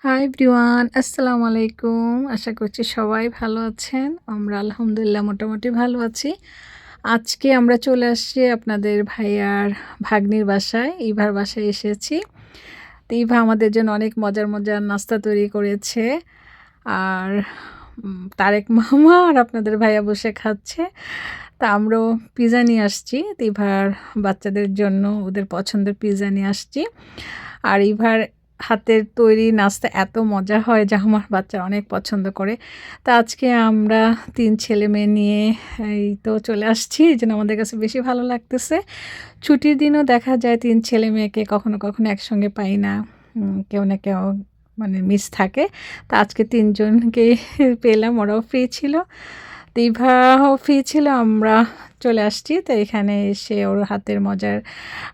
Hi everyone, আসসালামু আলাইকুম। আশা করছি সবাই ভালো আছেন। আমরা আলহামদুলিল্লাহ মোটামুটি ভালো আছি। আজকে আমরা চলে আসছি আপনাদের ভাইয়ার ভাগ্নির বাসায়, ইভার বাসায় এসেছি। তো ইভা আমাদের জন্য অনেক মজার, মজার নাস্তা তৈরি করেছে। আর তারেক মামা আর আপনাদের ভাইয়া বসে খাচ্ছে। তা আমরাও পিজ্জা নিয়ে আসছি। তো ইভার বাচ্চাদের জন্য ওদের পছন্দের পিজ্জা নিয়ে আসছি। আর ইভার হাতের তৈরি নাস্তা এত মজা হয় যা আমার বাচ্চারা অনেক পছন্দ করে। তো আজকে আমরা ৩ ছেলেমেয়ে নিয়ে এই তো চলে আসছি। এইজন্য আমাদের কাছে বেশি ভালো লাগতেছে। ছুটির দিনও দেখা যায় ৩ ছেলেমেয়েকে কখনো, কখনো একসঙ্গে পাই না। কেউ না কেউ মানে মিস থাকে। তো আজকে ৩ জনকেই পেলাম, ওরাও ফ্রি ছিল। তো ইভাও ফ্রি ছিল, আমরা চলে আসছি। তো এখানে এসে ওর হাতের মজার,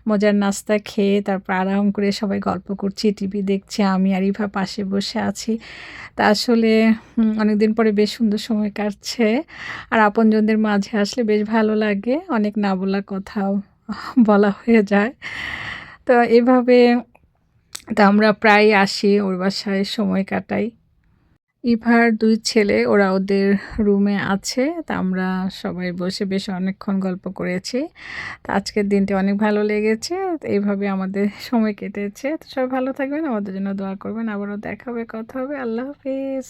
মজার নাস্তা খেয়ে তারপর আরাম করে সবাই গল্প করছি, টিভি দেখছি। আমি আর ইভা পাশে বসে আছি। তা আসলে অনেকদিন পরে বেশ সুন্দর সময় কাটছে। আর আপনজনদের মাঝে আসলে বেশ ভালো লাগে। অনেক না বলা কথাও বলা হয়ে যায়। তো এভাবে আমরা প্রায়ই আসি ওর বাসায় সময় কাটাই। ইভার ২ ছেলে ওরা ওদের রুমে আছে। তা আমরা সবাই বসে বেশ অনেকক্ষণ গল্প করেছি। তো আজকের দিনটি অনেক ভালো লেগেছে। তো এইভাবে আমাদের সময় কেটেছে। তো সবাই ভালো থাকবেন, আমাদের জন্য দোয়া করবেন। আবারও দেখা হবে, কথা হবে। আল্লাহ হাফেজ।